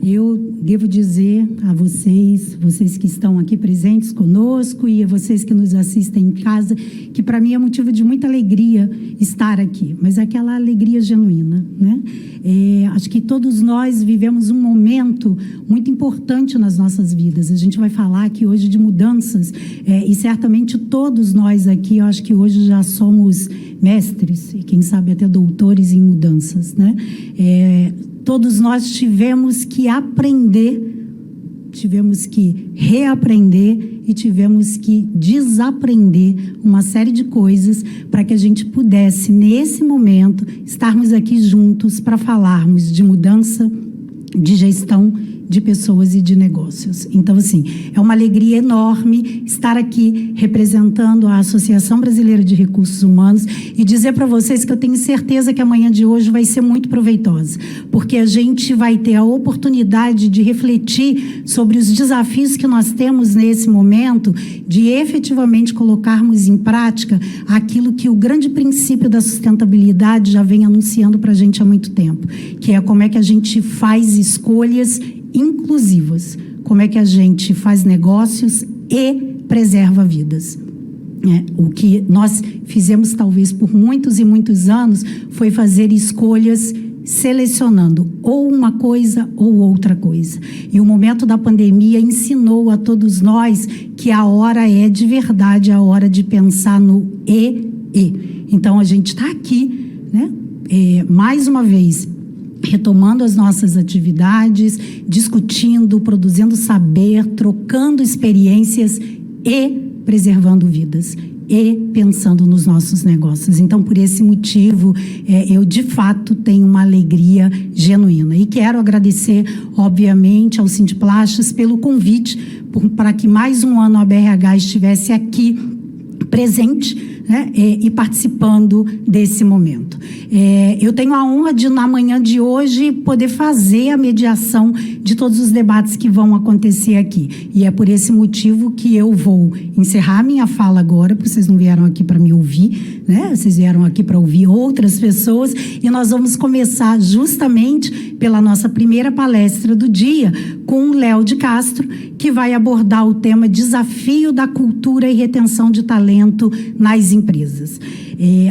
Eu devo dizer a vocês, vocês que estão aqui presentes conosco e a vocês que nos assistem em casa, que para mim é motivo de muita alegria estar aqui, mas é aquela alegria genuína, né? Acho que todos nós vivemos um momento muito importante nas nossas vidas. A gente vai falar aqui hoje de mudanças e certamente todos nós aqui, eu acho que hoje já somos mestres e quem sabe até doutores em mudanças, né? Todos nós tivemos que aprender, tivemos que reaprender e tivemos que desaprender uma série de coisas para que a gente pudesse, nesse momento, estarmos aqui juntos para falarmos de mudança, de gestão de pessoas e de negócios. Então, assim, é uma alegria enorme estar aqui representando a Associação Brasileira de Recursos Humanos e dizer para vocês que eu tenho certeza que a manhã de hoje vai ser muito proveitosa, porque a gente vai ter a oportunidade de refletir sobre os desafios que nós temos nesse momento de efetivamente colocarmos em prática aquilo que o grande princípio da sustentabilidade já vem anunciando para a gente há muito tempo, que é como é que a gente faz escolhas inclusivas, como é que a gente faz negócios e preserva vidas. O que nós fizemos talvez por muitos e muitos anos foi fazer escolhas selecionando ou uma coisa ou outra coisa. E o momento da pandemia ensinou a todos nós que a hora é de verdade a hora de pensar no e. Então a gente está aqui, né? Mais uma vez, retomando as nossas atividades, discutindo, produzindo saber, trocando experiências e preservando vidas e pensando nos nossos negócios. Então, por esse motivo, eu, de fato, tenho uma alegria genuína. E quero agradecer, obviamente, ao Sindiplastas pelo convite para que mais um ano a BRH estivesse aqui presente, né, e participando desse momento. Eu tenho a honra de, na manhã de hoje, poder fazer a mediação de todos os debates que vão acontecer aqui. E é por esse motivo que eu vou encerrar minha fala agora, porque vocês não vieram aqui para me ouvir, né? Vocês vieram aqui para ouvir outras pessoas, e nós vamos começar justamente pela nossa primeira palestra do dia, com o Léo de Castro, que vai abordar o tema Desafio da Cultura e Retenção de Talento nas Empresas.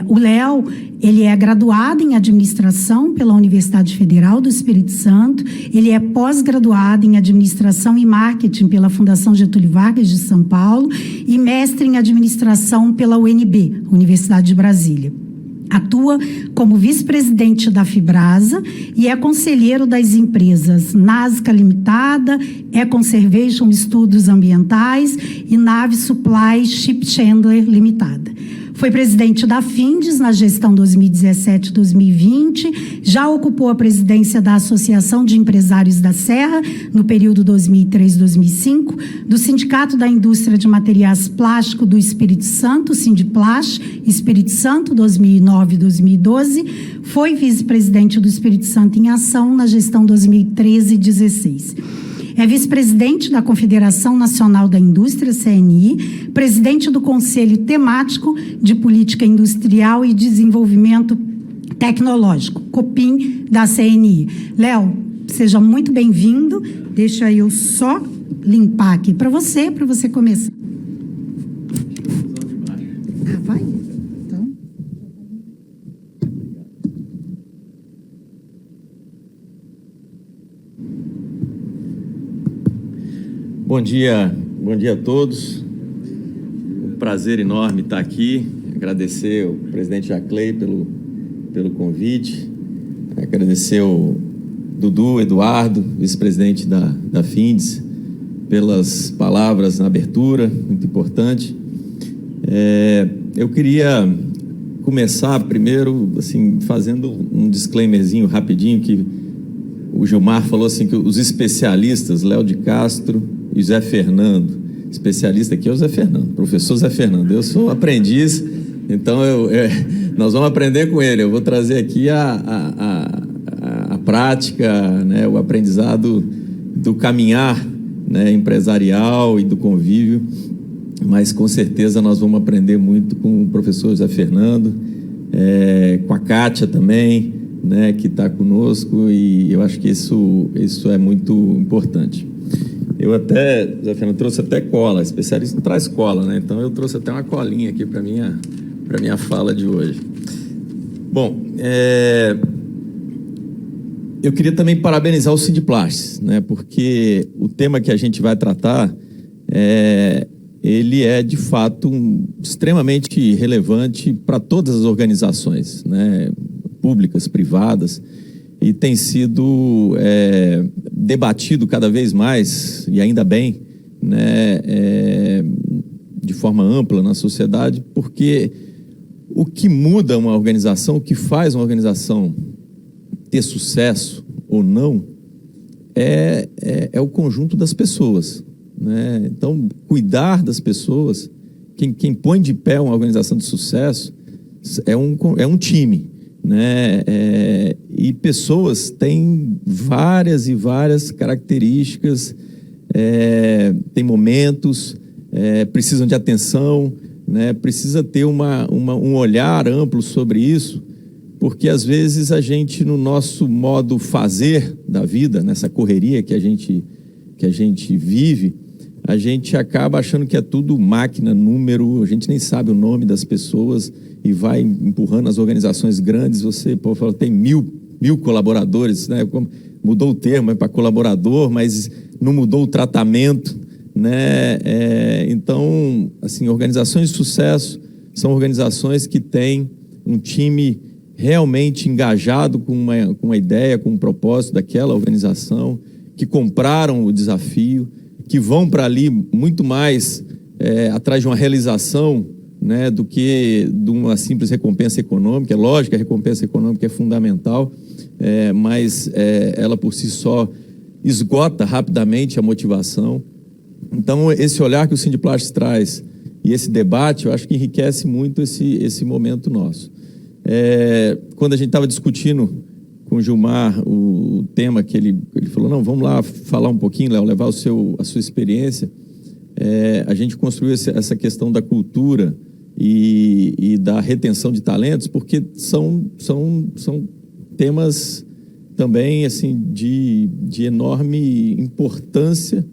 O Léo, ele é graduado em Administração pela Universidade Federal do Espírito Santo, ele é pós-graduado em Administração e Marketing pela Fundação Getúlio Vargas de São Paulo e mestre em Administração pela UNB, Universidade de Brasília. Atua como vice-presidente da Fibrasa e é conselheiro das empresas Nazca Limitada, Econservation Estudos Ambientais e Nave Supply Ship Chandler Limitada. Foi presidente da Findes na gestão 2017-2020, já ocupou a presidência da Associação de Empresários da Serra no período 2003-2005, do Sindicato da Indústria de Materiais Plásticos do Espírito Santo, Sindiplas, Espírito Santo 2009-2012, foi vice-presidente do Espírito Santo em Ação na gestão 2013-16. É vice-presidente da Confederação Nacional da Indústria, CNI, presidente do Conselho Temático de Política Industrial e Desenvolvimento Tecnológico, COPIM, da CNI. Léo, seja muito bem-vindo. Deixa eu só limpar aqui para você começar. Vai? Então... Bom dia a todos. Um prazer enorme estar aqui. Agradecer ao presidente Jaclay pelo convite. Agradecer ao Dudu Eduardo, vice-presidente da Findes, pelas palavras na abertura, muito importante. Eu queria começar primeiro, assim, fazendo um disclaimerzinho rapidinho, que o Gilmar falou assim que os especialistas, Léo de Castro e Zé Fernando, especialista aqui é o Zé Fernando, professor Zé Fernando, eu sou aprendiz, então nós vamos aprender com ele, eu vou trazer aqui a prática, né, o aprendizado do caminhar, né, empresarial e do convívio, mas com certeza nós vamos aprender muito com o professor Zé Fernando, com a Kátia também, né, que está conosco, e eu acho que isso é muito importante. Eu até, Zé Fernando, trouxe até cola, especialista não traz cola, né? Então eu trouxe até uma colinha aqui para minha fala de hoje. Bom, eu queria também parabenizar o Sindiplastes, né? Porque o tema que a gente vai tratar, ele é de fato extremamente relevante para todas as organizações, né? Públicas, privadas, e tem sido debatido cada vez mais, e ainda bem, né, de forma ampla na sociedade, porque o que muda uma organização, o que faz uma organização ter sucesso ou não, é o conjunto das pessoas, né? Então, cuidar das pessoas, quem põe de pé uma organização de sucesso é um time, né? E pessoas têm várias e várias características, tem momentos, precisam de atenção, né? Precisa ter um olhar amplo sobre isso, porque às vezes a gente, no nosso modo fazer da vida, nessa correria que a gente vive, a gente acaba achando que é tudo máquina, número, a gente nem sabe o nome das pessoas e vai empurrando as organizações grandes. Você fala, tem mil colaboradores, né? Mudou o termo para colaborador, mas não mudou o tratamento, né? Então, assim, organizações de sucesso são organizações que têm um time realmente engajado com uma ideia, com um propósito daquela organização, que compraram o desafio, que vão para ali muito mais atrás de uma realização, né, do que de uma simples recompensa econômica. É lógico que a recompensa econômica é fundamental, mas ela por si só esgota rapidamente a motivação. Então, esse olhar que o Sindiplastes traz e esse debate, eu acho que enriquece muito esse momento nosso. Quando a gente estava discutindo com o Gilmar o tema que ele falou, não, vamos lá falar um pouquinho, Léo, levar a sua experiência, a gente construiu essa questão da cultura e da retenção de talentos, porque são temas também assim, de enorme importância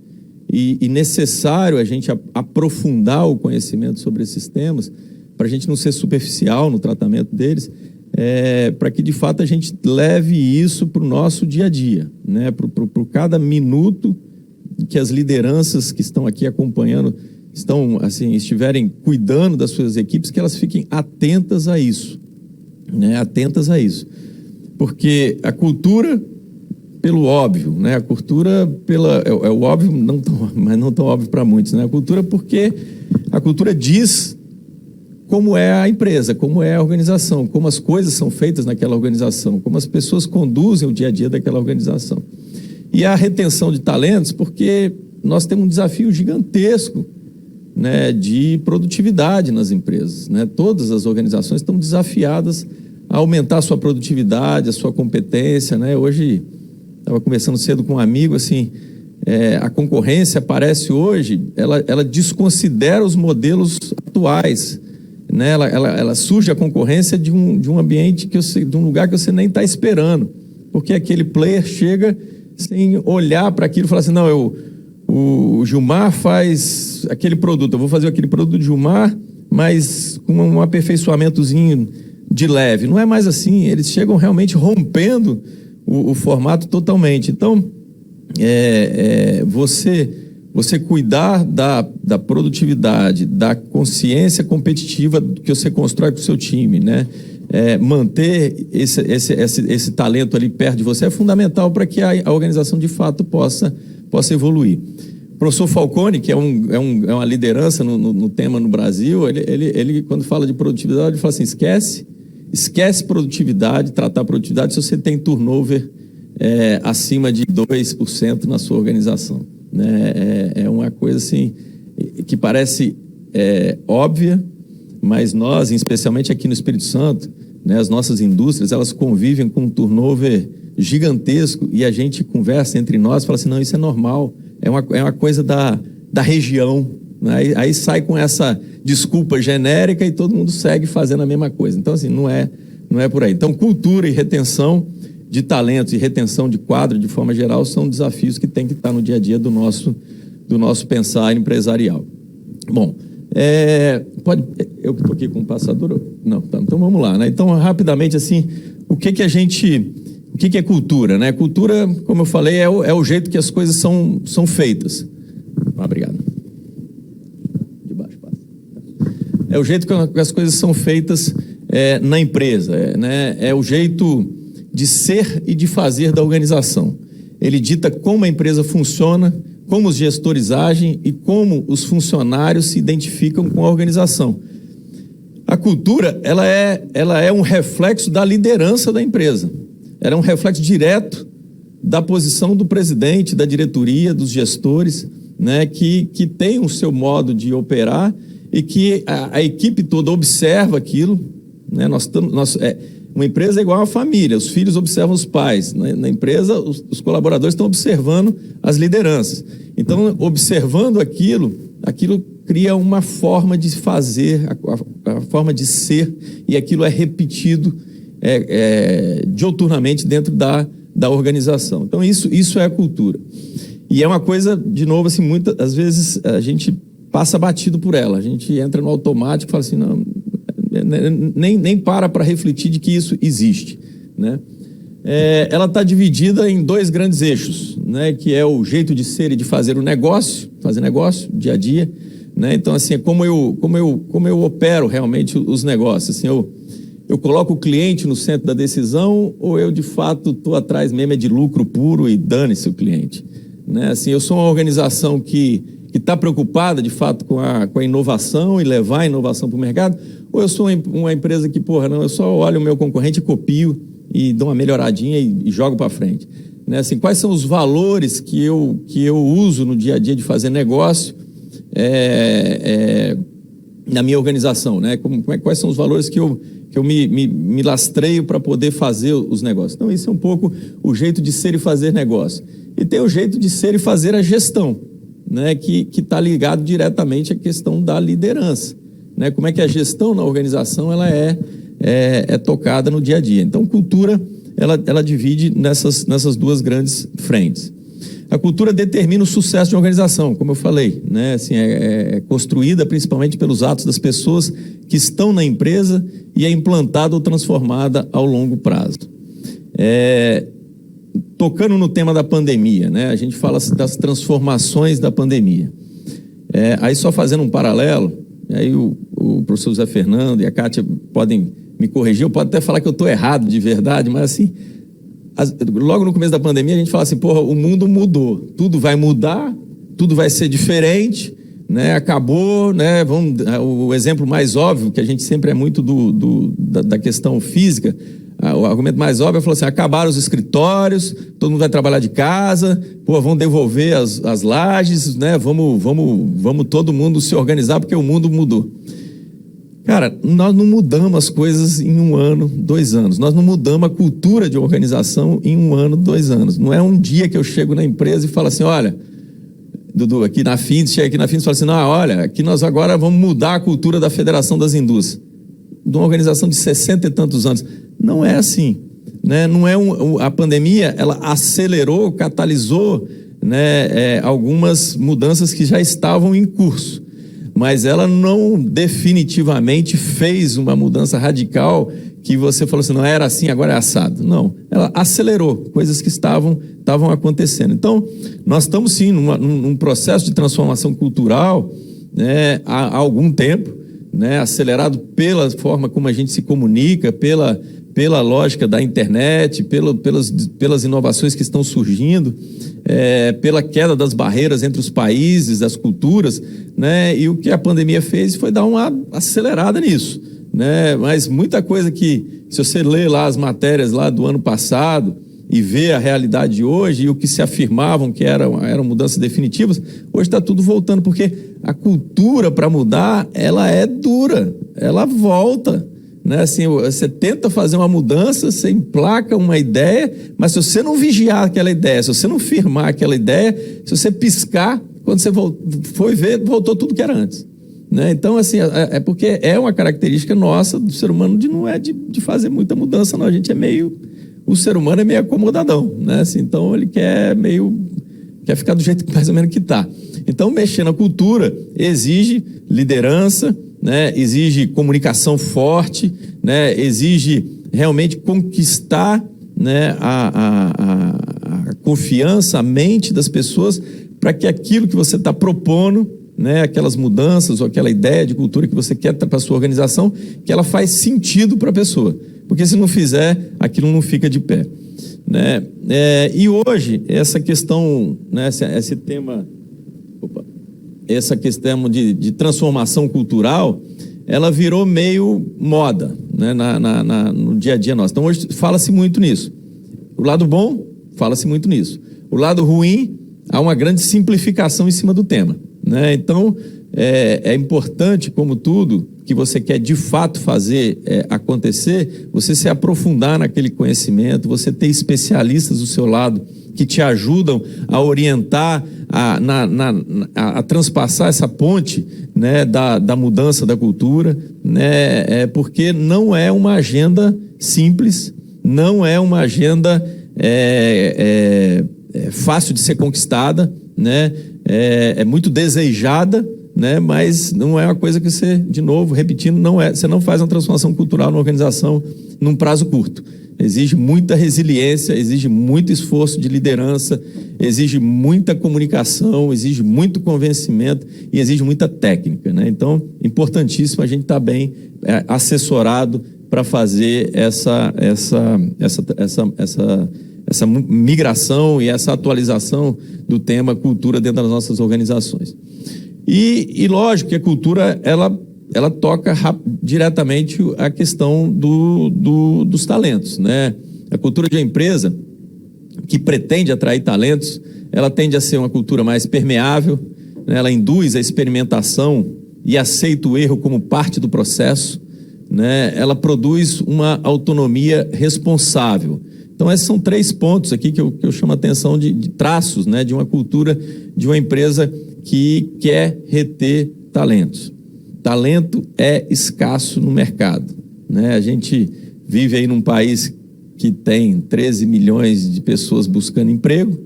e necessário a gente aprofundar o conhecimento sobre esses temas, para a gente não ser superficial no tratamento deles, para que de fato a gente leve isso para o nosso dia a dia, né? Para cada minuto que as lideranças que estão aqui acompanhando estiverem cuidando das suas equipes, que elas fiquem atentas a isso, né? Atentas a isso, porque a cultura, pelo óbvio, né? A cultura é o óbvio, mas não tão óbvio para muitos, né? A cultura, porque a cultura diz como é a empresa, como é a organização, como as coisas são feitas naquela organização, como as pessoas conduzem o dia a dia daquela organização. E a retenção de talentos, porque nós temos um desafio gigantesco, né, de produtividade nas empresas, né? Todas as organizações estão desafiadas a aumentar a sua produtividade, a sua competência, né? Hoje, estava conversando cedo com um amigo, assim, a concorrência parece hoje, ela desconsidera os modelos atuais, né? Ela surge a concorrência de um ambiente, de um lugar que você nem está esperando, porque aquele player chega sem olhar para aquilo e falar assim, não, o Gilmar faz aquele produto, eu vou fazer aquele produto do Gilmar, mas com um aperfeiçoamentozinho de leve. Não é mais assim, eles chegam realmente rompendo o formato totalmente. Então, você cuidar da produtividade, da consciência competitiva que você constrói com o seu time, né? Manter esse talento ali perto de você é fundamental para que a organização de fato possa evoluir. O professor Falcone, que é uma liderança no tema no Brasil, ele quando fala de produtividade, ele fala assim, esquece produtividade, tratar produtividade se você tem turnover acima de 2% na sua organização, né? É uma coisa assim que parece óbvia, mas nós, especialmente aqui no Espírito Santo, né, as nossas indústrias, elas convivem com um turnover gigantesco e a gente conversa entre nós e fala assim, não, isso é normal, é uma coisa da região, né? Aí sai com essa desculpa genérica e todo mundo segue fazendo a mesma coisa. Então, assim, não Não é por aí. Então, cultura e retenção de talentos e retenção de quadro, de forma geral, são desafios que tem que estar no dia a dia do nosso pensar empresarial. Bom, eu estou aqui com o passador? Não, tá, então vamos lá, né? Então, rapidamente, assim, o que é cultura, né? Cultura, como eu falei, é o jeito que as coisas são feitas. Obrigado. De baixo, passa. É o jeito que as coisas são feitas na empresa, né? É o jeito de ser e de fazer da organização. Ele dita como a empresa funciona, como os gestores agem e como os funcionários se identificam com a organização. A cultura, ela é um reflexo da liderança da empresa. Ela é um reflexo direto da posição do presidente, da diretoria, dos gestores, né, que tem o seu modo de operar e que a equipe toda observa aquilo, né? Uma empresa é igual a uma família, os filhos observam os pais. Na empresa, os colaboradores estão observando as lideranças. Então, observando aquilo cria uma forma de fazer, a forma de ser, e aquilo é repetido diuturnamente dentro da organização. Então, isso é a cultura. E é uma coisa, de novo, assim, às vezes a gente passa batido por ela. A gente entra no automático e fala assim, não, nem para refletir de que isso existe, né? Ela está dividida em dois grandes eixos, né? Que é o jeito de ser e de fazer fazer negócio, dia a dia, né? Então, assim, é como eu opero realmente os negócios. Assim, eu coloco o cliente no centro da decisão ou eu, de fato, estou atrás mesmo de lucro puro e dane-se o cliente, né? Assim, eu sou uma organização que está preocupada, de fato, com a inovação e levar a inovação para o mercado, ou eu sou uma empresa que, eu só olho o meu concorrente, copio e dou uma melhoradinha e jogo para frente, né? Assim, quais são os valores que eu uso no dia a dia de fazer negócio na minha organização, né? Quais são os valores que eu me lastreio para poder fazer os negócios? Então, isso é um pouco o jeito de ser e fazer negócio. E tem o jeito de ser e fazer a gestão, né, que está ligado diretamente à questão da liderança, né? Como é que a gestão na organização ela é tocada no dia a dia. Então, cultura, ela divide nessas duas grandes frentes. A cultura determina o sucesso de uma organização, como eu falei, né? Assim, é construída principalmente pelos atos das pessoas que estão na empresa e é implantada ou transformada ao longo prazo. Tocando no tema da pandemia, né? A gente fala das transformações da pandemia. Aí só fazendo um paralelo, aí o professor José Fernando e a Kátia podem me corrigir, eu posso até falar que eu estou errado de verdade, mas assim, logo no começo da pandemia a gente fala assim, o mundo mudou, tudo vai mudar, tudo vai ser diferente, né? Acabou, né? O exemplo mais óbvio, que a gente sempre é muito da questão física, o argumento mais óbvio é falar assim, acabaram os escritórios, todo mundo vai trabalhar de casa, vão devolver as lajes, né? Vamos todo mundo se organizar porque o mundo mudou. Cara, nós não mudamos as coisas em 1 ano, 2 anos. Nós não mudamos a cultura de organização em 1 ano, 2 anos. Não é um dia que eu chego na empresa e falo assim, olha, Dudu, chega aqui na Fins e fala assim, não, olha, aqui nós agora vamos mudar a cultura da Federação das Indústrias. De uma organização de 60 e tantos anos. Não é assim, né? Não é a pandemia, ela acelerou, catalisou, né, algumas mudanças que já estavam em curso, mas ela não definitivamente fez uma mudança radical que você falou assim, não era assim, agora é assado. Não, ela acelerou coisas que estavam acontecendo. Então, nós estamos sim num processo de transformação cultural, né, há algum tempo, né, acelerado pela forma como a gente se comunica, pela lógica da internet, pelas inovações que estão surgindo, pela queda das barreiras entre os países, das culturas, né? E o que a pandemia fez foi dar uma acelerada nisso, né? Mas muita coisa que, se você ler lá as matérias lá do ano passado e ver a realidade de hoje e o que se afirmavam que eram mudanças definitivas, hoje está tudo voltando, porque a cultura para mudar, ela é dura, ela volta, né? Assim, você tenta fazer uma mudança, você emplaca uma ideia, mas se você não vigiar aquela ideia, se você não firmar aquela ideia, se você piscar, quando você foi ver, voltou tudo que era antes, né? Então, assim, é porque é uma característica nossa do ser humano não é de fazer muita mudança, não. A gente é meio... O ser humano é meio acomodadão, né? Assim, então, ele quer ficar do jeito mais ou menos que está. Então, mexer na cultura exige liderança, né? Exige comunicação forte, né? Exige realmente conquistar, né, a confiança, a mente das pessoas para que aquilo que você está propondo, né, aquelas mudanças ou aquela ideia de cultura que você quer para a sua organização, que ela faz sentido para a pessoa. Porque se não fizer, aquilo não fica de pé, né? E hoje, essa questão, né, esse tema, essa questão de transformação cultural, ela virou meio moda, né, no dia a dia nosso. Então, hoje fala-se muito nisso. O lado bom, fala-se muito nisso. O lado ruim, há uma grande simplificação em cima do tema, né? Então, é importante, como tudo que você quer de fato fazer acontecer, você se aprofundar naquele conhecimento, você ter especialistas do seu lado que te ajudam a orientar, a transpassar essa ponte, né, da mudança da cultura, né? Porque não é uma agenda simples, não é uma agenda fácil de ser conquistada, né? É muito desejada, né? Mas não é uma coisa que você, de novo, repetindo, você não faz uma transformação cultural numa organização num prazo curto. Exige muita resiliência, exige muito esforço de liderança, exige muita comunicação, exige muito convencimento e exige muita técnica, né? Então, importantíssimo a gente estar bem assessorado para fazer essa migração e essa atualização do tema cultura dentro das nossas organizações. E lógico que a cultura, ela toca diretamente a questão dos talentos, né? A cultura de uma empresa que pretende atrair talentos, ela tende a ser uma cultura mais permeável, né? Ela induz a experimentação e aceita o erro como parte do processo, né? Ela produz uma autonomia responsável. Então, esses são 3 pontos aqui que eu chamo a atenção de traços, né, de uma cultura, de uma empresa que quer reter talentos. Talento é escasso no mercado, né? A gente vive aí num país que tem 13 milhões de pessoas buscando emprego,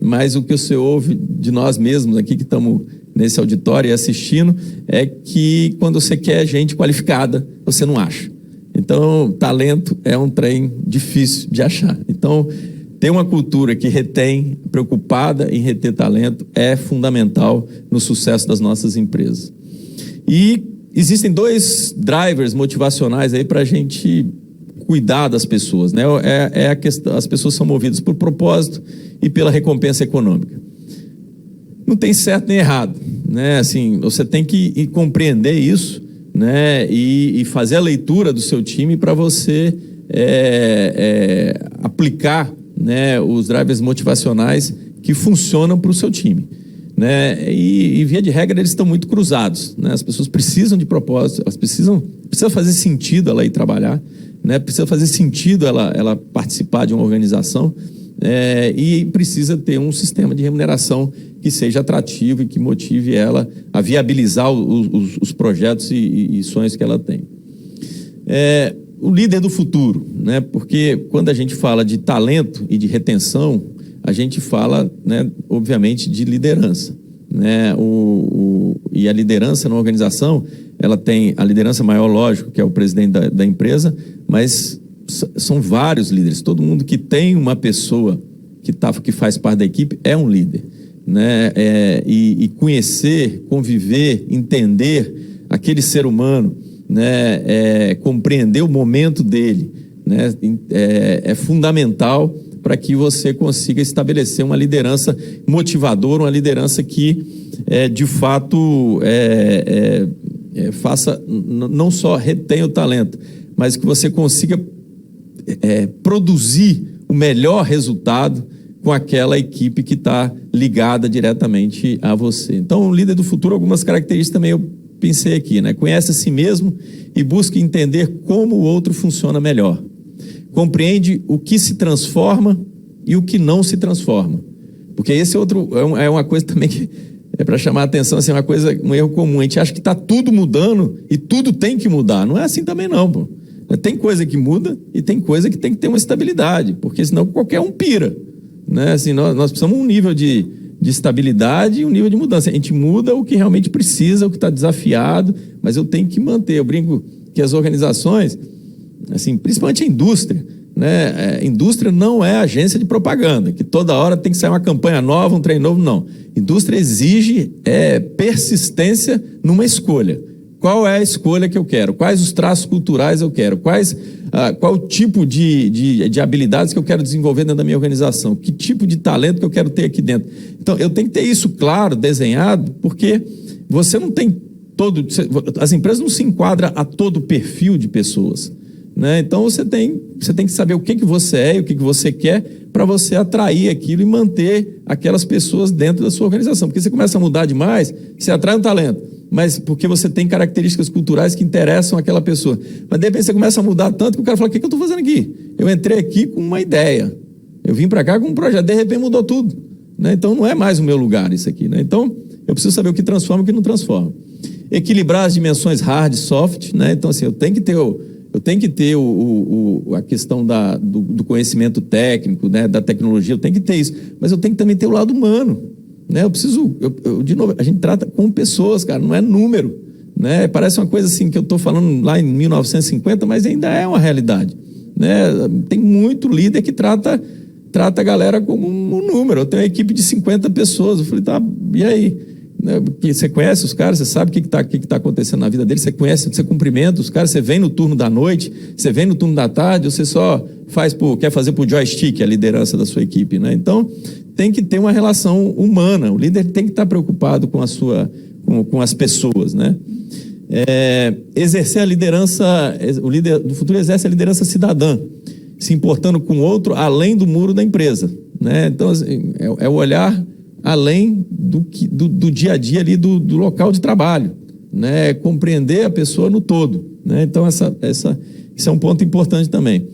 mas o que você ouve de nós mesmos aqui que estamos nesse auditório e assistindo é que quando você quer gente qualificada, você não acha. Então, talento é um trem difícil de achar. Então, ter uma cultura que retém, preocupada em reter talento, é fundamental no sucesso das nossas empresas. E existem 2 drivers motivacionais aí para a gente cuidar das pessoas, né? A questão, as pessoas são movidas por propósito e pela recompensa econômica. Não tem certo nem errado, né? Assim, você tem que compreender isso, né? E fazer a leitura do seu time para você aplicar, né, os drivers motivacionais que funcionam para o seu time, né? E via de regra eles estão muito cruzados, né? As pessoas precisam de propósito, elas precisam fazer sentido ela ir trabalhar, né? Precisa fazer sentido ela participar de uma organização, e precisa ter um sistema de remuneração que seja atrativo e que motive ela a viabilizar os projetos e sonhos que ela tem. O líder do futuro, né? Porque quando a gente fala de talento e de retenção, a gente fala, né, obviamente, de liderança, né? E a liderança na organização, ela tem a liderança maior, lógico, que é o presidente da empresa, mas são vários líderes. Todo mundo que tem uma pessoa que faz parte da equipe é um líder, né? E conhecer, conviver, entender aquele ser humano, né? Compreender o momento dele, né? É fundamental para que você consiga estabelecer uma liderança motivadora, uma liderança que de fato faça, não só retenha o talento, mas que você consiga produzir o melhor resultado com aquela equipe que está ligada diretamente a você. Então, o líder do futuro, algumas características também eu pensei aqui, né? Conhece a si mesmo e busca entender como o outro funciona melhor. Compreende o que se transforma e o que não se transforma. Porque esse outro é uma coisa também que para chamar a atenção, assim, um erro comum. A gente acha que está tudo mudando e tudo tem que mudar. Não é assim também não, pô. Tem coisa que muda e tem coisa que tem que ter uma estabilidade, porque senão qualquer um pira, né? Assim, nós precisamos um nível de estabilidade e um nível de mudança. A gente muda o que realmente precisa, o que está desafiado, mas eu tenho que manter. Eu brinco que as organizações, assim, principalmente a indústria, né? Indústria não é agência de propaganda, que toda hora tem que sair uma campanha nova, um trem novo, não. Indústria exige persistência numa escolha. Qual é a escolha que eu quero? Quais os traços culturais eu quero? Qual o tipo de habilidades que eu quero desenvolver dentro da minha organização? Que tipo de talento que eu quero ter aqui dentro? Então, eu tenho que ter isso claro, desenhado, porque você não tem as empresas não se enquadram a todo perfil de pessoas, né? Então, você tem que saber o que você é e o que você quer para você atrair aquilo e manter aquelas pessoas dentro da sua organização. Porque você começa a mudar demais, você atrai um talento, mas porque você tem características culturais que interessam aquela pessoa. Mas de repente você começa a mudar tanto que o cara fala, o que eu estou fazendo aqui? Eu entrei aqui com uma ideia, eu vim para cá com um projeto, de repente mudou tudo, né? Então não é mais o meu lugar isso aqui, né? Então eu preciso saber o que transforma e o que não transforma. Equilibrar as dimensões hard e soft, né? Então assim, eu tenho que ter a questão do conhecimento técnico, né? Da tecnologia, eu tenho que ter isso, mas eu tenho que também ter o lado humano, né? De novo, a gente trata com pessoas, cara, não é número, né? Parece uma coisa assim que eu estou falando lá em 1950, mas ainda é uma realidade, né? Tem muito líder que trata a galera como um número. Eu tenho uma equipe de 50 pessoas, eu falei, tá, e aí? Você conhece os caras, você sabe o que está acontecendo na vida deles, você conhece, você cumprimenta os caras, você vem no turno da noite, você vem no turno da tarde, ou você só quer fazer por joystick a liderança da sua equipe, né? Então, tem que ter uma relação humana, o líder tem que estar preocupado com as pessoas, né? Exercer a liderança, o líder do futuro exerce a liderança cidadã, se importando com o outro além do muro da empresa, né? Então, assim, é o olhar além do dia a dia ali do local de trabalho, né? Compreender a pessoa no todo, né? Então isso é um ponto importante também.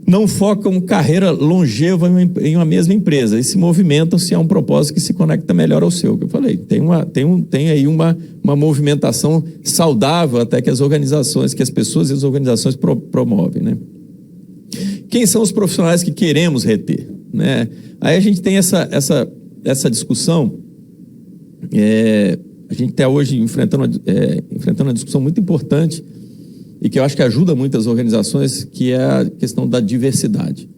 Não focam carreira longeva em uma mesma empresa e se movimentam se há um propósito que se conecta melhor ao seu, que eu falei, tem aí uma movimentação saudável até que as pessoas e as organizações promovem, né? Quem são os profissionais que queremos reter, né? Aí a gente tem essa discussão, a gente está hoje enfrentando uma discussão muito importante e que eu acho que ajuda muito as organizações, que é a questão da diversidade.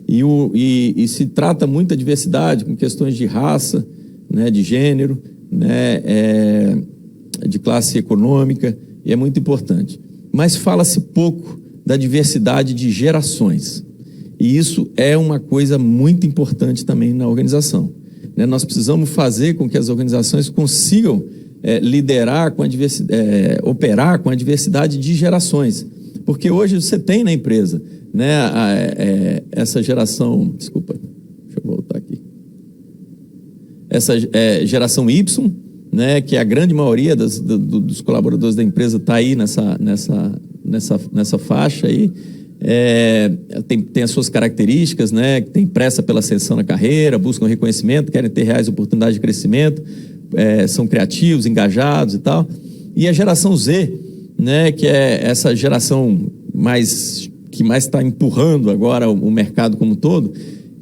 E se trata muito da diversidade com questões de raça, né, de gênero, né, de classe econômica, e é muito importante. Mas fala-se pouco da diversidade de gerações. E isso é uma coisa muito importante também na organização. Nós precisamos fazer com que as organizações consigam liderar com a operar com a diversidade de gerações, porque hoje você tem na empresa, né, essa geração, desculpa, deixa eu voltar aqui, essa geração Y, né, que a grande maioria dos colaboradores da empresa está aí nessa faixa aí. Tem as suas características, né? Tem pressa pela ascensão na carreira, buscam reconhecimento, querem ter reais oportunidades de crescimento, são criativos, engajados e tal. E a geração Z, né? Que é essa geração que mais está empurrando agora o mercado como um todo,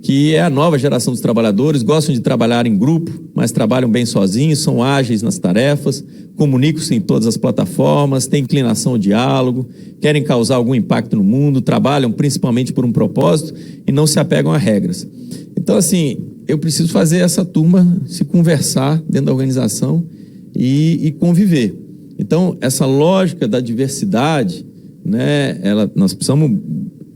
que é a nova geração dos trabalhadores, gostam de trabalhar em grupo, mas trabalham bem sozinhos, são ágeis nas tarefas, comunicam-se em todas as plataformas, têm inclinação ao diálogo, querem causar algum impacto no mundo, trabalham principalmente por um propósito e não se apegam a regras. Então, assim, eu preciso fazer essa turma se conversar dentro da organização e conviver. Então, essa lógica da diversidade, né,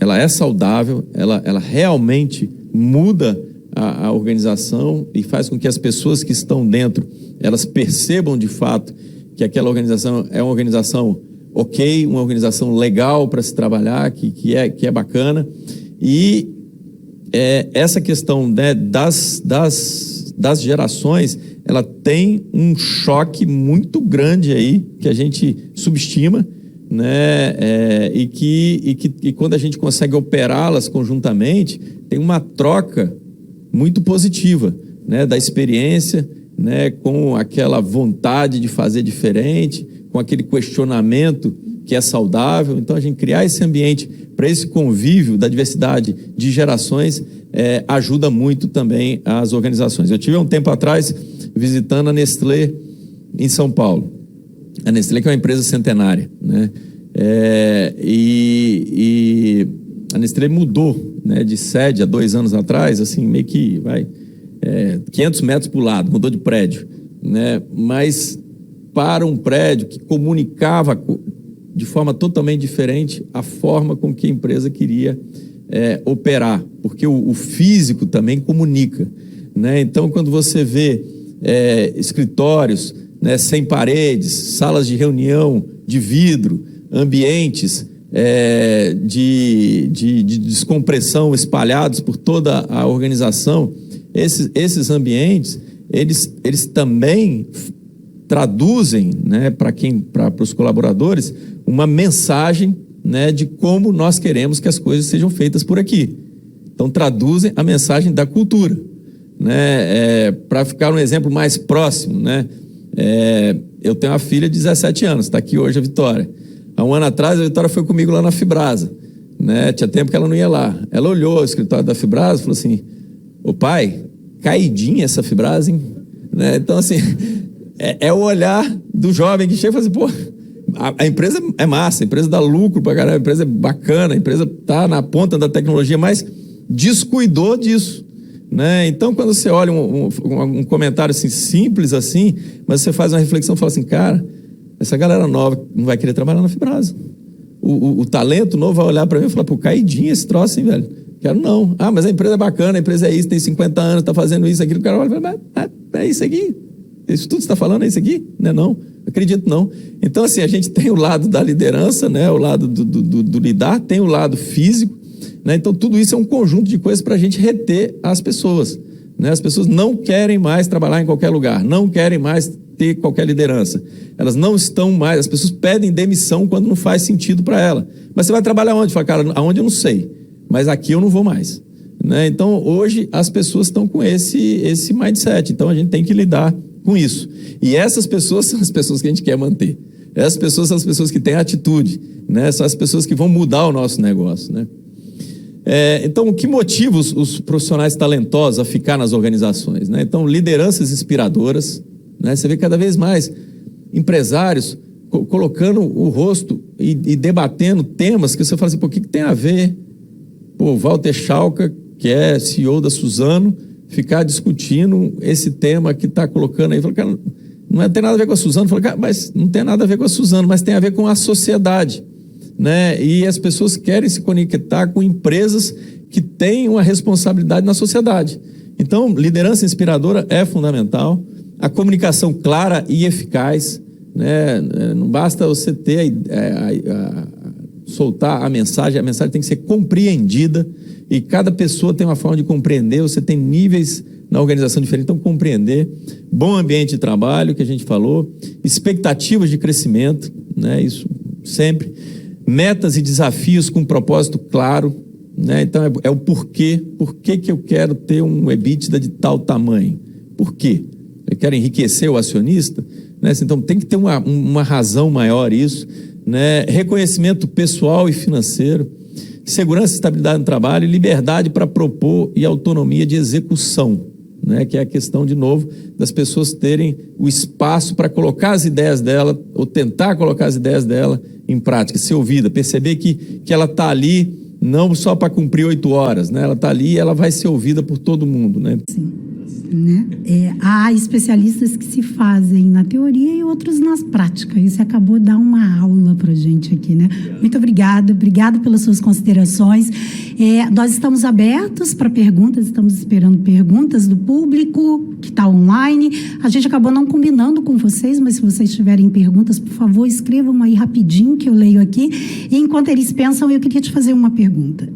ela é saudável, ela realmente muda a organização e faz com que as pessoas que estão dentro, elas percebam de fato que aquela organização é uma organização ok, uma organização legal para se trabalhar, que é bacana. E essa questão, né, das gerações, ela tem um choque muito grande aí, que a gente subestima, né? E quando a gente consegue operá-las conjuntamente, tem uma troca muito positiva, né, da experiência, né, com aquela vontade de fazer diferente, com aquele questionamento que é saudável. Então, a gente criar esse ambiente para esse convívio da diversidade de gerações ajuda muito também as organizações. Eu tive um tempo atrás visitando a Nestlé em São Paulo. A Nestlé, que é uma empresa centenária, né? E a Nestlé mudou, né, de sede há 2 anos atrás, assim, meio que 500 metros para o lado, mudou de prédio, né? Mas para um prédio que comunicava de forma totalmente diferente a forma com que a empresa queria operar, porque o físico também comunica, né? Então, quando você vê escritórios, né, sem paredes, salas de reunião de vidro, ambientes de descompressão espalhados por toda a organização, esses ambientes, eles também traduzem, né, para os colaboradores, uma mensagem, né, de como nós queremos que as coisas sejam feitas por aqui. Então, traduzem a mensagem da cultura, né? Para ficar um exemplo mais próximo, né? Eu tenho uma filha de 17 anos, está aqui hoje a Vitória. Há 1 ano atrás, a Vitória foi comigo lá na Fibrasa, né? Tinha tempo que ela não ia lá. Ela olhou o escritório da Fibrasa e falou assim: ô pai, caidinha essa Fibrasa, hein? Né? Então, assim, é o olhar do jovem que chega e fala assim: pô, a empresa é massa, a empresa dá lucro pra caramba, a empresa é bacana, a empresa tá na ponta da tecnologia, mas descuidou disso, né? Então, quando você olha um comentário assim, simples assim, mas você faz uma reflexão e fala assim: cara, essa galera nova não vai querer trabalhar na Fibrasa. O talento novo vai olhar para mim e falar: pô, caidinho esse troço, hein, velho? Quero não. Ah, mas a empresa é bacana, a empresa é isso, tem 50 anos, tá fazendo isso, aquilo. O cara olha e fala: mas é isso aqui? Isso tudo que você está falando é isso aqui? Não é não? Acredito não. Então, assim, a gente tem o lado da liderança, né? O lado do lidar, tem o lado físico, né? Então, tudo isso é um conjunto de coisas para a gente reter as pessoas, né? As pessoas não querem mais trabalhar em qualquer lugar, não querem mais ter qualquer liderança. Elas não estão mais, as pessoas pedem demissão quando não faz sentido para ela. Mas você vai trabalhar onde? Fala: cara, aonde eu não sei, mas aqui eu não vou mais, né? Então, hoje, as pessoas estão com esse mindset. Então, a gente tem que lidar com isso. E essas pessoas são as pessoas que a gente quer manter. Essas pessoas são as pessoas que têm atitude, né? São as pessoas que vão mudar o nosso negócio, né? Então, o que motiva os profissionais talentosos a ficar nas organizações, né? Então, lideranças inspiradoras, né? Você vê cada vez mais empresários colocando o rosto e debatendo temas que você fala assim: pô, o que tem a ver? Pô, Walter Schalka, que é CEO da Suzano, ficar discutindo esse tema que está colocando aí. Fala: cara, não tem nada a ver com a Suzano. Fala: cara, mas não tem nada a ver com a Suzano, mas tem a ver com a sociedade, né? E as pessoas querem se conectar com empresas que têm uma responsabilidade na sociedade. Então, liderança inspiradora é fundamental. A comunicação clara e eficaz, né? Não basta você ter soltar a mensagem tem que ser compreendida, e cada pessoa tem uma forma de compreender. Você tem níveis na organização diferentes, então compreender. Bom ambiente de trabalho, que a gente falou, expectativas de crescimento, né? Isso sempre. Metas e desafios com propósito claro, né? Então é o porquê. Por que eu quero ter um EBITDA de tal tamanho? Por quê? Eu quero enriquecer o acionista, né? Então tem que ter uma razão maior isso, né? Reconhecimento pessoal e financeiro, segurança e estabilidade no trabalho, liberdade para propor e autonomia de execução, né? Que é a questão, de novo, das pessoas terem o espaço para colocar as ideias dela, ou tentar colocar as ideias dela em prática, ser ouvida, perceber que ela está ali não só para cumprir 8 horas, né? Ela está ali e ela vai ser ouvida por todo mundo, né? Sim. Né? Há especialistas que se fazem na teoria e outros nas práticas. Isso acabou de dar uma aula para a gente aqui, né? Muito obrigado pelas suas considerações. Nós estamos abertos para perguntas, estamos esperando perguntas do público que está online. A gente acabou não combinando com vocês, mas se vocês tiverem perguntas, por favor, escrevam aí rapidinho que eu leio aqui. E enquanto eles pensam, eu queria te fazer uma pergunta.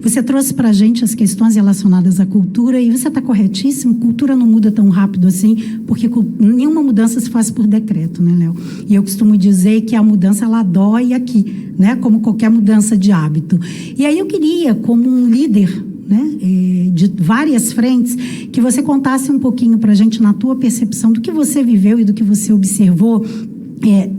Você trouxe para a gente as questões relacionadas à cultura, e você está corretíssimo. Cultura não muda tão rápido assim, porque nenhuma mudança se faz por decreto, né, Léo? E eu costumo dizer que a mudança, ela dói aqui, né? Como qualquer mudança de hábito. E aí eu queria, como um líder, né, de várias frentes, que você contasse um pouquinho para a gente, na tua percepção, do que você viveu e do que você observou,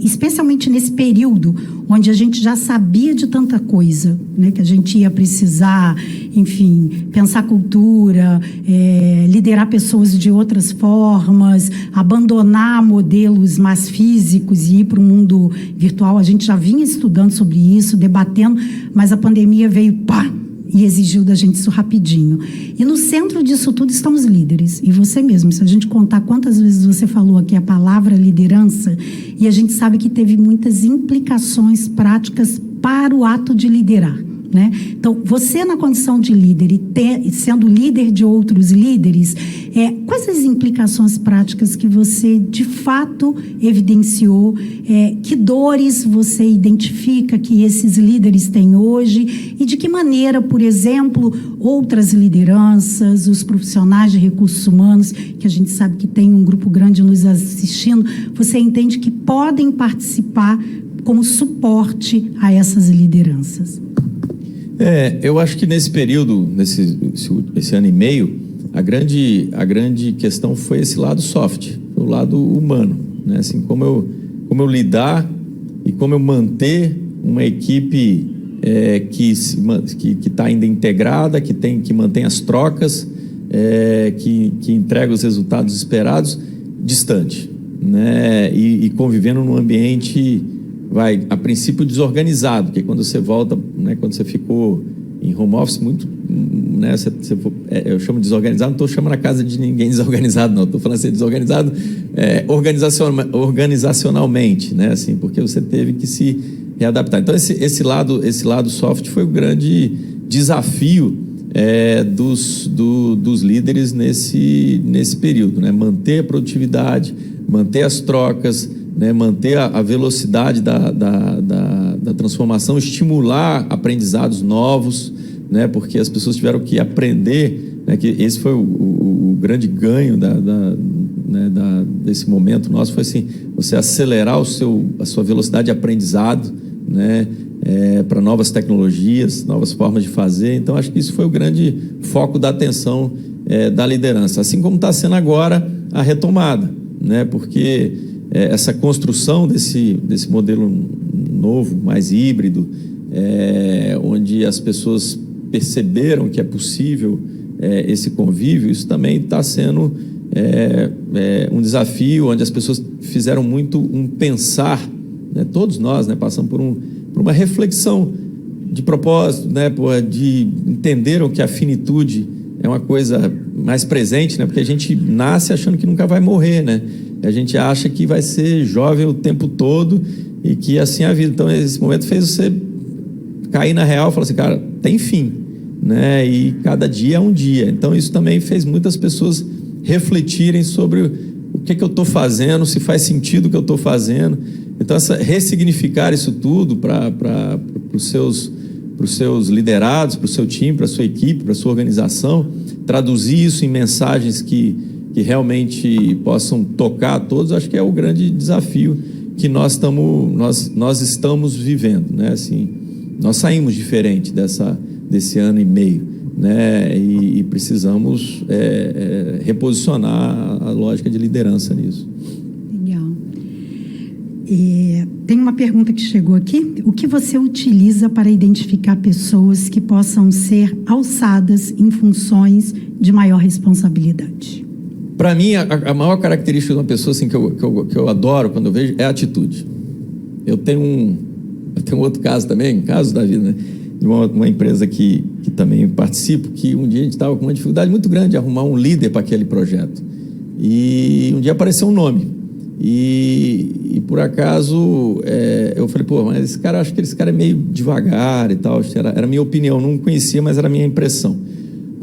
especialmente nesse período onde a gente já sabia de tanta coisa, né, que a gente ia precisar, enfim, pensar cultura, liderar pessoas de outras formas, abandonar modelos mais físicos e ir para o mundo virtual. A gente já vinha estudando sobre isso, debatendo, mas a pandemia veio, pá, e exigiu da gente isso rapidinho. E no centro disso tudo estão os líderes. E você mesmo, se a gente contar quantas vezes você falou aqui a palavra liderança, e a gente sabe que teve muitas implicações práticas para o ato de liderar, né? Então, você na condição de líder e sendo líder de outros líderes, quais as implicações práticas que você de fato evidenciou? Que dores você identifica que esses líderes têm hoje? E de que maneira, por exemplo, outras lideranças, os profissionais de recursos humanos, que a gente sabe que tem um grupo grande nos assistindo, você entende que podem participar como suporte a essas lideranças? Eu acho que nesse período, esse ano e meio, a grande questão foi esse lado soft, o lado humano, né? Assim, como eu lidar e como eu manter uma equipe que está ainda integrada, que mantém as trocas, que entrega os resultados esperados, distante, né? E convivendo num ambiente, a princípio desorganizado, porque quando você volta, né, quando você ficou em home office, muito, né, eu chamo de desorganizado, não estou chamando a casa de ninguém desorganizado, não, estou falando assim, desorganizado organizacionalmente, né, assim, porque você teve que se readaptar. Então, esse lado soft foi o grande desafio dos líderes nesse período, né, manter a produtividade, manter as trocas, né, manter a velocidade da transformação, estimular aprendizados novos, né, porque as pessoas tiveram que aprender, né, que esse foi o grande ganho desse momento nosso, foi assim, você acelerar a sua velocidade de aprendizado, né, para novas tecnologias, novas formas de fazer. Então, acho que isso foi o grande foco da atenção da liderança, assim como está sendo agora a retomada, né, porque essa construção desse modelo novo, mais híbrido, onde as pessoas perceberam que é possível esse convívio, isso também está sendo um desafio, onde as pessoas fizeram muito um pensar, né, todos nós, né, passamos por uma reflexão de propósito, né, entenderam que a finitude é uma coisa mais presente, né, porque a gente nasce achando que nunca vai morrer, né? A gente acha que vai ser jovem o tempo todo e que assim é a vida. Então, esse momento fez você cair na real e falar assim, cara, tem fim, né? E cada dia é um dia. Então, isso também fez muitas pessoas refletirem sobre o que eu estou fazendo, se faz sentido o que eu estou fazendo. Então, ressignificar isso tudo para os seus liderados, para o seu time, para a sua equipe, para a sua organização, traduzir isso em mensagens que realmente possam tocar a todos, acho que é o grande desafio que nós estamos vivendo, né? Assim, nós saímos diferente desse ano e meio, né? E precisamos reposicionar a lógica de liderança nisso. Legal. Tem uma pergunta que chegou aqui. O que você utiliza para identificar pessoas que possam ser alçadas em funções de maior responsabilidade? Para mim, a maior característica de uma pessoa assim, que eu adoro quando eu vejo é a atitude. Eu tenho outro caso também, caso da vida, né? De uma empresa que também participo, que um dia a gente estava com uma dificuldade muito grande de arrumar um líder para aquele projeto. E um dia apareceu um nome. E por acaso, eu falei, pô, mas esse cara, acho que esse cara é meio devagar e tal. Era a minha opinião, não conhecia, mas era a minha impressão.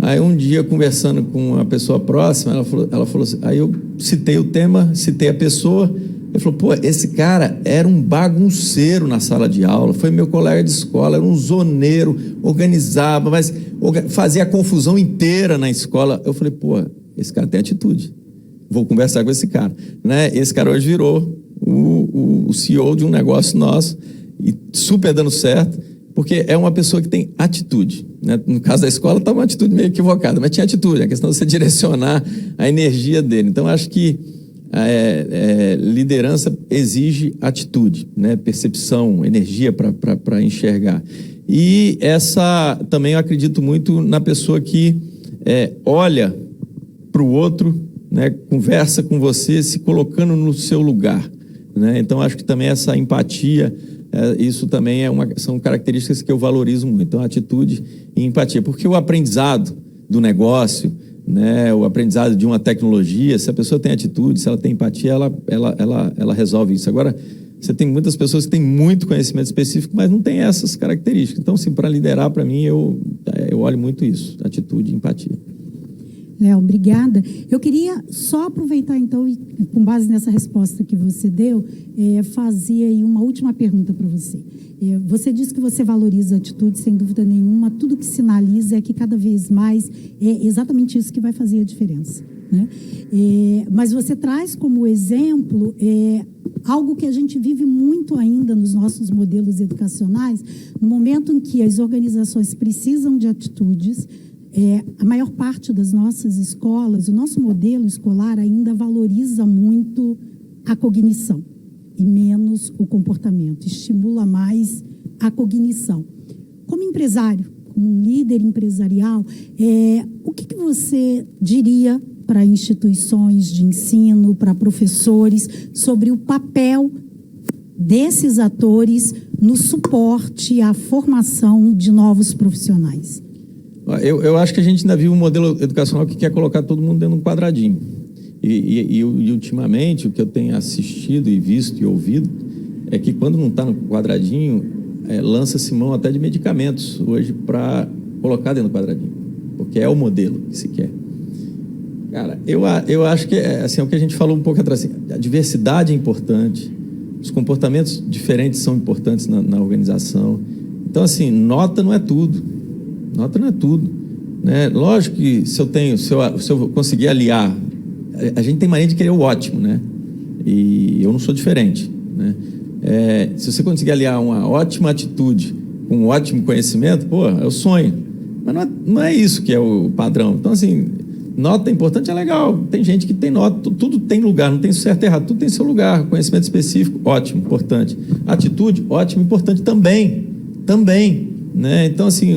Aí um dia, conversando com uma pessoa próxima, ela falou assim, aí eu citei o tema, citei a pessoa, ele falou, pô, esse cara era um bagunceiro na sala de aula, foi meu colega de escola, era um zoneiro, organizava, mas fazia a confusão inteira na escola. Eu falei, pô, esse cara tem atitude, vou conversar com esse cara, né? Esse cara hoje virou o CEO de um negócio nosso, e super dando certo, Porque é uma pessoa que tem atitude, né? No caso da escola, estava uma atitude meio equivocada, mas tinha atitude, a questão de você direcionar a energia dele. Então, acho que liderança exige atitude, né? Percepção, energia para enxergar. E também eu acredito muito na pessoa que olha para o outro, né? Conversa com você, se colocando no seu lugar, né? Então, acho que também essa empatia, isso também são características que eu valorizo muito. Então, atitude e empatia. Porque o aprendizado do negócio, né, o aprendizado de uma tecnologia, se a pessoa tem atitude, se ela tem empatia, ela resolve isso. Agora, você tem muitas pessoas que têm muito conhecimento específico, mas não tem essas características. Então, assim, para liderar, para mim, eu olho muito isso, atitude e empatia. Léo, obrigada. Eu queria só aproveitar, então, e com base nessa resposta que você deu, fazer aí uma última pergunta para você. Você disse que você valoriza a atitude, sem dúvida nenhuma. Tudo que sinaliza é que cada vez mais é exatamente isso que vai fazer a diferença, né? Mas você traz como exemplo algo que a gente vive muito ainda nos nossos modelos educacionais, no momento em que as organizações precisam de atitudes. A maior parte das nossas escolas, o nosso modelo escolar ainda valoriza muito a cognição e menos o comportamento, estimula mais a cognição. Como empresário, como um líder empresarial, o que você diria para instituições de ensino, para professores, sobre o papel desses atores no suporte à formação de novos profissionais? Eu acho que a gente ainda vive um modelo educacional que quer colocar todo mundo dentro de um quadradinho. E ultimamente, o que eu tenho assistido e visto e ouvido é que quando não está no quadradinho, lança-se mão até de medicamentos hoje para colocar dentro do quadradinho, porque é o modelo que se quer. Cara, eu acho que assim, é o que a gente falou um pouco atrás. Assim, a diversidade é importante, os comportamentos diferentes são importantes na organização. Então, assim, nota não é tudo. Nota não é tudo, né? Lógico que se eu conseguir aliar, a gente tem mania de querer o ótimo, né? E eu não sou diferente, né? Se você conseguir aliar uma ótima atitude com um ótimo conhecimento, pô, é o sonho. Mas não é isso que é o padrão. Então, assim, nota importante é legal. Tem gente que tem nota, tudo tem lugar, não tem certo e errado, tudo tem seu lugar. Conhecimento específico, ótimo, importante. Atitude, ótimo, importante também. Né? Então, assim,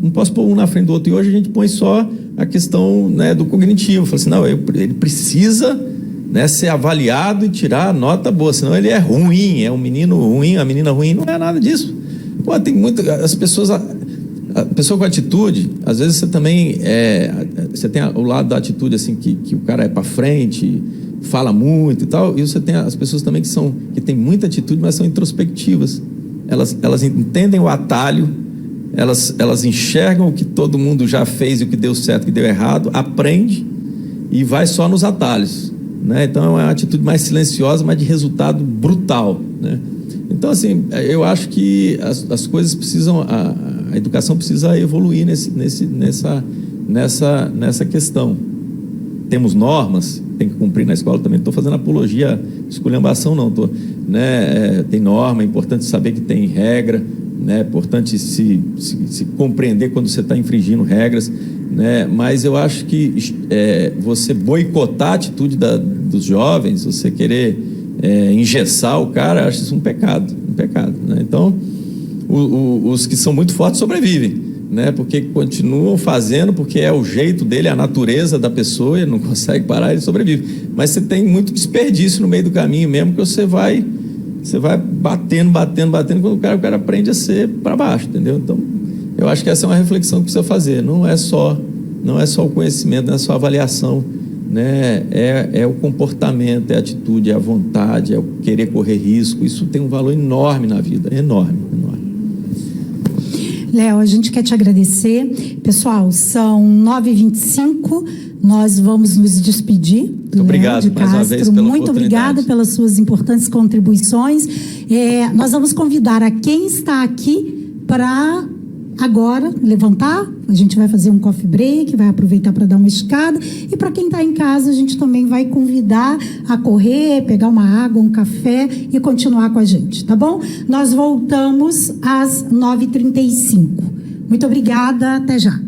não posso pôr um na frente do outro. E hoje a gente põe só a questão, né, do cognitivo. Fala assim, não, ele precisa, né, ser avaliado e tirar a nota boa, senão ele é ruim, é um menino ruim, a menina ruim. Não é nada disso. Pô, tem as pessoas... A pessoa com atitude, às vezes você também... você tem o lado da atitude, assim, que o cara é para frente, fala muito e tal, e você tem as pessoas também que têm muita atitude, mas são introspectivas. Elas entendem o atalho, elas enxergam o que todo mundo já fez e o que deu certo e o que deu errado, aprende e vai só nos atalhos, né? Então é uma atitude mais silenciosa, mas de resultado brutal, né? Então, assim, eu acho que as coisas precisam, a educação precisa evoluir nessa questão. Temos normas, tem que cumprir na escola também. Estou fazendo apologia, esculhambação não, né? Tem norma, é importante saber que tem regra, né? É importante se compreender quando você está infringindo regras, né? Mas eu acho que você boicotar a atitude dos jovens, você querer engessar o cara, acho isso um pecado, né? Então, os que são muito fortes sobrevivem, né? Porque continuam fazendo, porque é o jeito dele, a natureza da pessoa, ele não consegue parar, ele sobrevive. Mas você tem muito desperdício no meio do caminho mesmo, que você vai batendo, quando o cara aprende a ser para baixo, entendeu? Então, eu acho que essa é uma reflexão que precisa fazer. Não é só o conhecimento, não é só a avaliação, né? É o comportamento, é a atitude, é a vontade, é o querer correr risco. Isso tem um valor enorme na vida, enorme. Léo, a gente quer te agradecer. Pessoal, são 9h25, nós vamos nos despedir. Obrigado, Léo de mais uma Castro. vez, pela Muito obrigada pelas suas importantes contribuições. Nós vamos convidar a quem está aqui para agora levantar, a gente vai fazer um coffee break, vai aproveitar para dar uma esticada, e para quem está em casa, a gente também vai convidar a correr, pegar uma água, um café e continuar com a gente, tá bom? Nós voltamos às 9h35. Muito obrigada, até já.